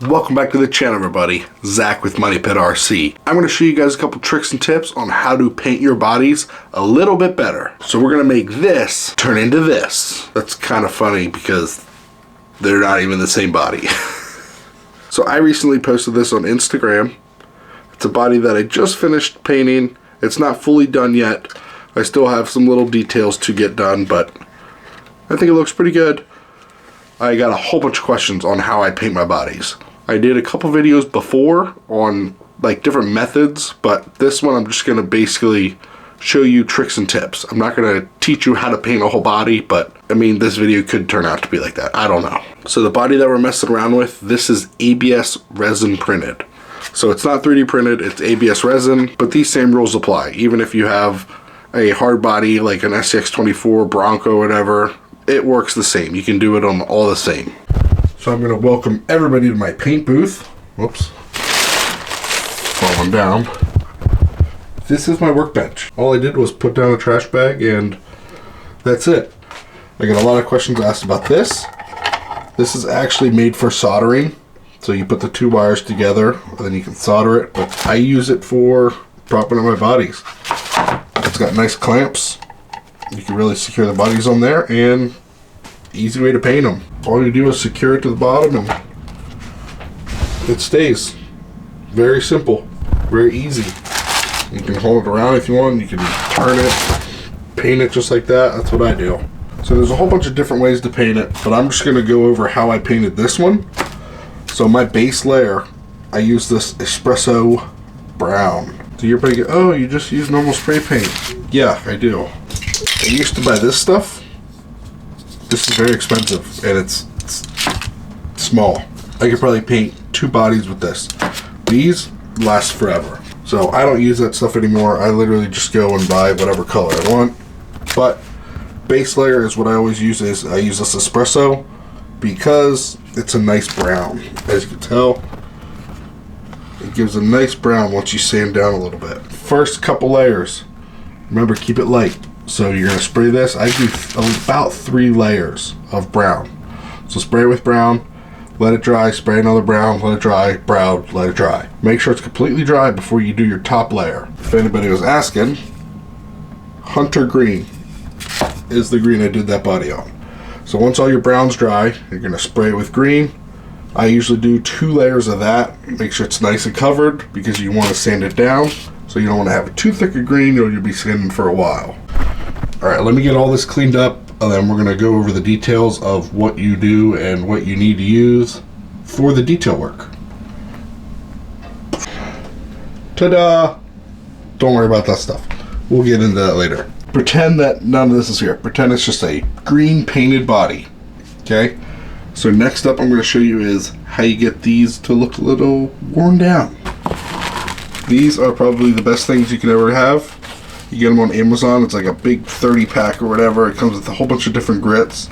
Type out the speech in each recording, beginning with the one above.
Welcome back to the channel, everybody. Zach with Money Pit RC. I'm going to show you guys a couple tricks and tips on how to paint your bodies a little bit better. So we're going to make this turn into this. That's kind of funny because they're not even the same body. So I recently posted this on Instagram. It's a body that I just finished painting. It's not fully done yet. I still have some little details to get done, but I think it looks pretty good. I got a whole bunch of questions on how I paint my bodies. I did a couple videos before on like different methods, but this one I'm just going to basically show you tricks and tips. I'm not going to teach you how to paint a whole body, but I mean, this video could turn out to be like that. I don't know. So the body that we're messing around with, this is ABS resin printed. So it's not 3D printed, it's ABS resin, but these same rules apply. Even if you have a hard body like an SCX24, Bronco, whatever, it works the same. You can do it on all the same. So I'm going to welcome everybody to my paint booth. Whoops. Falling down. This is my workbench. All I did was put down a trash bag and that's it. I got a lot of questions asked about this. This is actually made for soldering. So you put the two wires together and then you can solder it. But I use it for propping up my bodies. It's got nice clamps. You can really secure the bodies on there, and easy way to paint them. All you do is secure it to the bottom and it stays. Very simple, very easy. You can hold it around if you want, you can turn it, paint it just like that. That's what I do. So there's a whole bunch of different ways to paint it, but I'm just going to go over how I painted this one. So my base layer, I use this espresso brown. So you're probably, oh, you just use normal spray paint. Yeah, I do. I used to buy this stuff. This is very expensive and it's small. I could probably paint two bodies with this. These last forever. So I don't use that stuff anymore. I literally just go and buy whatever color I want. But base layer is what I always use. I use this espresso because it's a nice brown. As you can tell, it gives a nice brown once you sand down a little bit. First couple layers, remember, keep it light. So you're going to spray this. I do about 3 layers of brown. So spray it with brown, let it dry, spray another brown, let it dry, brown, let it dry. Make sure it's completely dry before you do your top layer. If anybody was asking, Hunter Green is the green I did that body on. So once all your brown's dry, you're going to spray it with green. I usually do 2 layers of that. Make sure it's nice and covered because you want to sand it down. So you don't want to have it too thick of green or you'll be sanding for a while. Alright, let me get all this cleaned up and then we're going to go over the details of what you do and what you need to use for the detail work. Ta-da! Don't worry about that stuff. We'll get into that later. Pretend that none of this is here. Pretend it's just a green painted body. Okay? So next up I'm going to show you is how you get these to look a little worn down. These are probably the best things you could ever have. You get them on Amazon. It's like a big 30 pack or whatever. It comes with a whole bunch of different grits.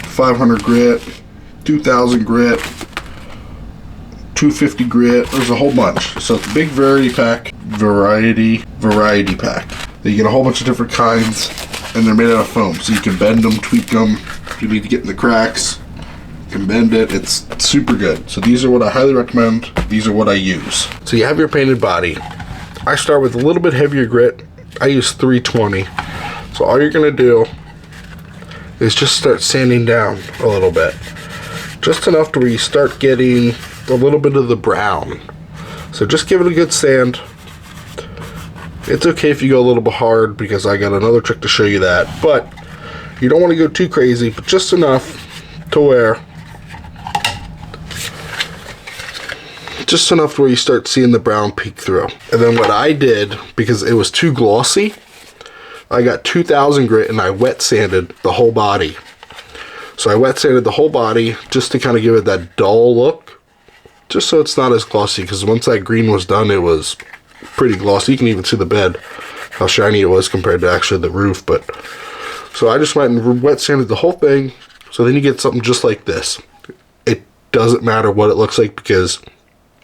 500 grit, 2000 grit, 250 grit. There's a whole bunch. So it's a big variety pack. Variety pack. You get a whole bunch of different kinds and they're made out of foam. So you can bend them, tweak them. If you need to get in the cracks, you can bend it. It's super good. So these are what I highly recommend. These are what I use. So you have your painted body. I start with a little bit heavier grit. I use 320. So all you're going to do is just start sanding down a little bit. Just enough to where you start getting a little bit of the brown. So just give it a good sand. It's okay if you go a little bit hard because I got another trick to show you that. But you don't want to go too crazy, but just enough to where you start seeing the brown peek through. And then what I did, because it was too glossy, I got 2000 grit and I wet sanded the whole body. So I wet sanded the whole body just to kind of give it that dull look, just so it's not as glossy, because once that green was done, it was pretty glossy. You can even see the bed, how shiny it was compared to actually the roof. But so I just went and wet sanded the whole thing, so then you get something just like this. It doesn't matter what it looks like because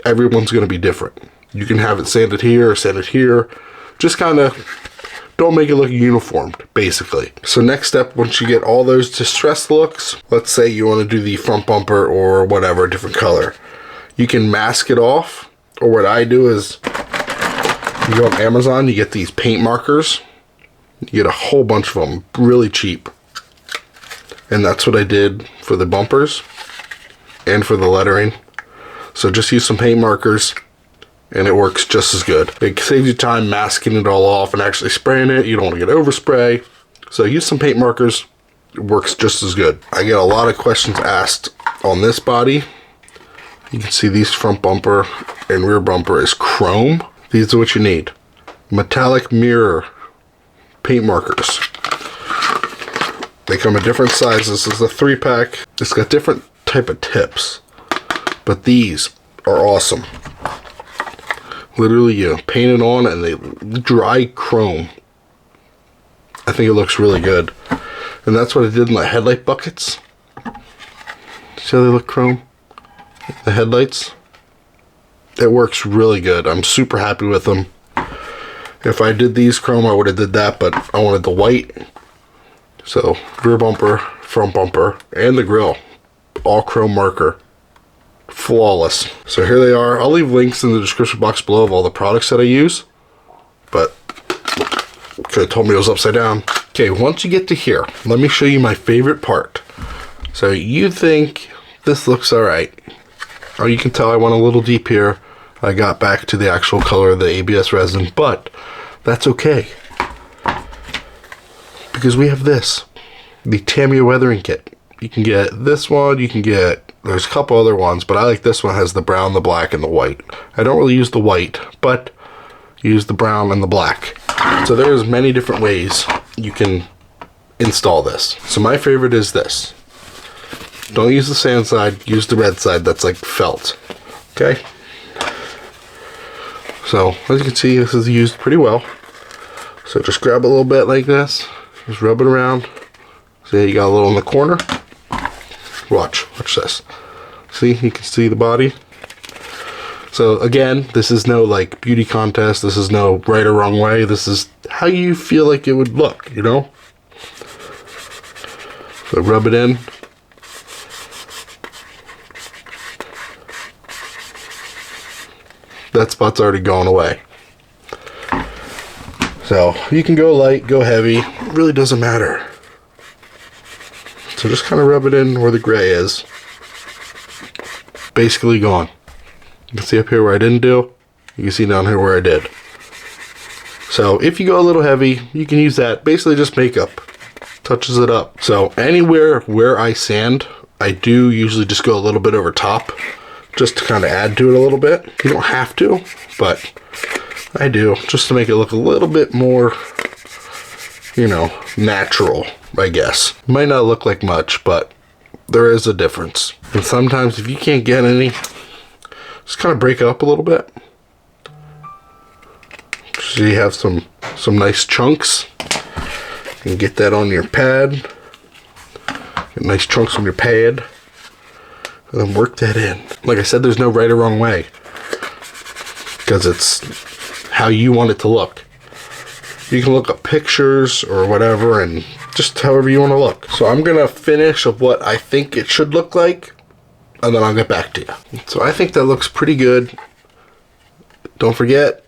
everyone's going to be different. You can have it sanded here or sanded here. Just kind of don't make it look uniformed, basically. So next step, once you get all those distressed looks, let's say you want to do the front bumper or whatever, different color. You can mask it off, or what I do is, you go on Amazon, you get these paint markers. You get a whole bunch of them, really cheap. And that's what I did for the bumpers and for the lettering. So just use some paint markers and it works just as good. It saves you time masking it all off and actually spraying it. You don't want to get overspray. So use some paint markers. It works just as good. I get a lot of questions asked on this body. You can see these front bumper and rear bumper is chrome. These are what you need. Metallic mirror paint markers. They come in different sizes. This is a 3-pack. It's got different type of tips, but these are awesome. Literally, you paint it on and they dry chrome. I think it looks really good. And that's what I did in the headlight buckets. See how they look chrome? The headlights. It works really good. I'm super happy with them. If I did these chrome, I would have did that, but I wanted the white. So, rear bumper, front bumper, and the grille. All chrome marker. Flawless. So here they are. I'll leave links in the description box below of all the products that I use. But, could have told me it was upside down. Okay, once you get to here, let me show you my favorite part. So, you think this looks alright. Oh, you can tell I went a little deep here. I got back to the actual color of the ABS resin, but that's okay. Because we have this, the Tamiya weathering kit. You can get this one, you can get, there's a couple other ones, but I like this one. It has the brown, the black, and the white. I don't really use the white, but use the brown and the black. So there's many different ways you can install this. So my favorite is this. Don't use the sand side, use the red side that's like felt. Okay? So, as you can see, this is used pretty well. So just grab a little bit like this, just rub it around. See, you got a little in the corner. Watch this. See, you can see the body. So again, this is no like beauty contest. This is no right or wrong way. This is how you feel like it would look, you know? So rub it in. That spot's already gone away. So you can go light, go heavy, it really doesn't matter. So just kind of rub it in where the gray is. Basically gone. You can see up here where I didn't do, you can see down here where I did. So if you go a little heavy, you can use that. Basically just makeup, touches it up. So anywhere where I sand, I do usually just go a little bit over top, just to kind of add to it a little bit. You don't have to, but I do, just to make it look a little bit more, you know, natural, I guess. Might not look like much, but there is a difference. And sometimes if you can't get any, just kind of break it up a little bit. So you have some nice chunks. You can get that on your pad. Get nice chunks on your pad. And then work that in. Like I said, there's no right or wrong way. Because it's how you want it to look. You can look up pictures or whatever and just however you want to look. So I'm going to finish of what I think it should look like. And then I'll get back to you. So I think that looks pretty good. Don't forget,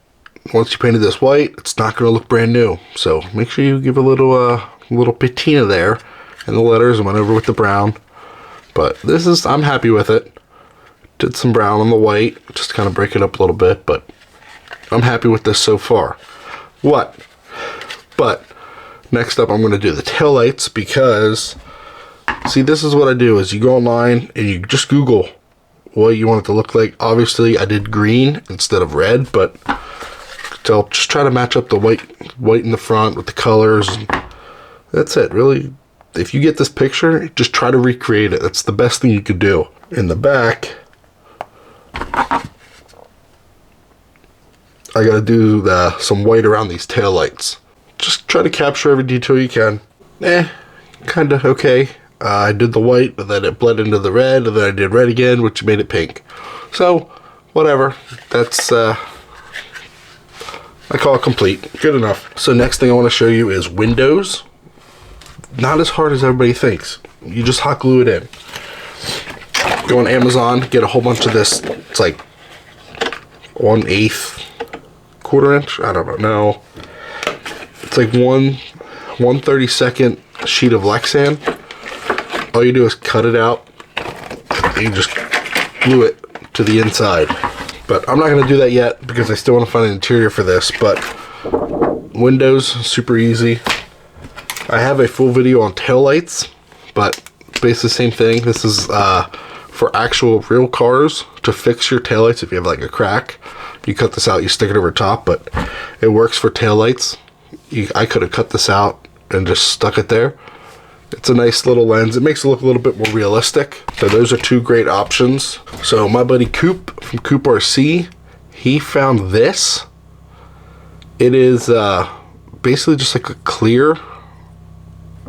once you painted this white, it's not going to look brand new. So make sure you give a little patina there. And the letters went over with the brown. But this is, I'm happy with it. Did some brown on the white, just to kind of break it up a little bit, but I'm happy with this so far. But next up I'm going to do the taillights, because see, this is what I do is you go online and you just Google what you want it to look like. Obviously I did green instead of red, but so just try to match up the white in the front with the colors. That's it, really. If you get this picture, just try to recreate it. That's the best thing you could do. In the back, I gotta do some white around these taillights. Just try to capture every detail you can. Kinda okay. I did the white, but then it bled into the red, and then I did red again, which made it pink. So, whatever. That's, I call it complete. Good enough. So next thing I want to show you is windows. Not as hard as everybody thinks. You just hot glue it in. go on Amazon, get a whole bunch of this. It's like 1/8 quarter inch. I don't know. It's like 1/32 sheet of Lexan. All you do is cut it out. And you just glue it to the inside. But I'm not going to do that yet because I still want to find an interior for this. But windows, super easy. I have a full video on taillights, but basically the same thing. This is for actual real cars to fix your taillights. If you have like a crack, you cut this out, you stick it over top, but it works for taillights. I could have cut this out and just stuck it there. It's a nice little lens. It makes it look a little bit more realistic. So those are two great options. So my buddy Coop from Coop RC, he found this. It is basically just like a clear,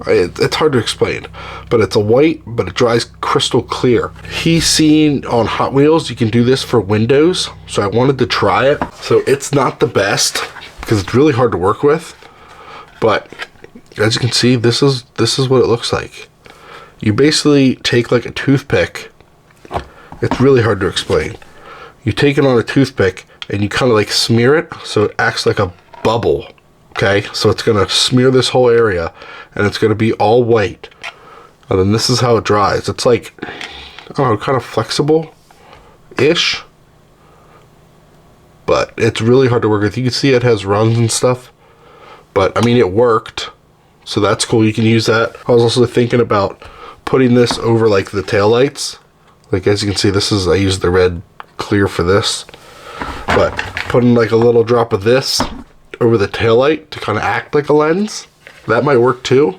it's hard to explain, but it's a white, but it dries crystal clear. He's seen on Hot Wheels you can do this for windows, so I wanted to try it. So it's not the best because it's really hard to work with, but as you can see, this is what it looks like. You basically take like a toothpick. It's really hard to explain. You take it on a toothpick and you kind of like smear it so it acts like a bubble. Okay, so it's gonna smear this whole area and it's gonna be all white. And then this is how it dries. It's like, I don't know, kind of flexible-ish, but it's really hard to work with. You can see it has runs and stuff, but I mean, it worked. So that's cool, you can use that. I was also thinking about putting this over like the taillights. Like as you can see, I used the red clear for this. But putting like a little drop of this over the taillight to kind of act like a lens, that might work too.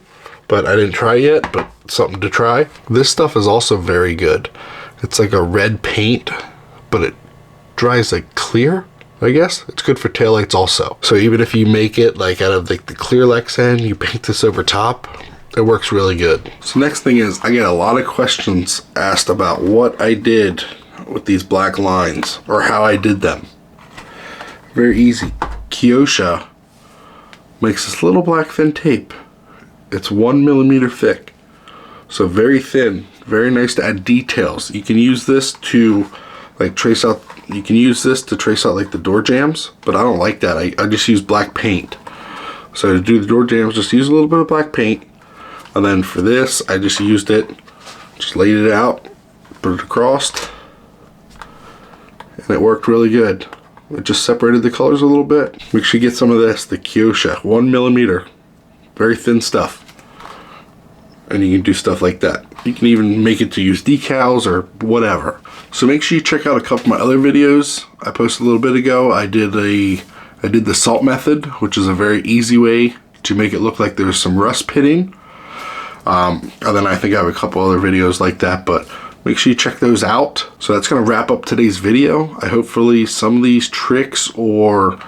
But I didn't try yet, but something to try. This stuff is also very good. It's like a red paint, but it dries like clear. I guess it's good for taillights also. So even if you make it like out of like the clear Lexan, you paint this over top, it works really good. So next thing is, I get a lot of questions asked about what I did with these black lines or how I did them. Very easy. Kyoshi makes this little black thin tape. It's 1 millimeter thick, so very thin, very nice to add details. You can use this to like trace out. You can use this to trace out like the door jambs, but I don't like that. I just use black paint. So to do the door jambs, just use a little bit of black paint. And then for this, I just used it, just laid it out, put it across, and it worked really good. It just separated the colors a little bit. Make sure you get some of this, the Kyoshi, 1 millimeter, very thin stuff. And you can do stuff like that. You can even make it to use decals or whatever. So make sure you check out a couple of my other videos I posted a little bit ago. I did the salt method, which is a very easy way to make it look like there's some rust pitting. And then I think I have a couple other videos like that, but make sure you check those out. So that's gonna wrap up today's video. Hopefully some of these tricks or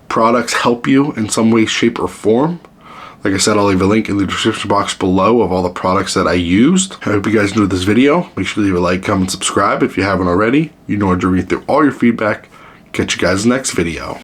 products help you in some way, shape, or form. Like I said, I'll leave a link in the description box below of all the products that I used. I hope you guys enjoyed this video. Make sure to leave a like, comment, subscribe if you haven't already. You know where to read through all your feedback. Catch you guys in the next video.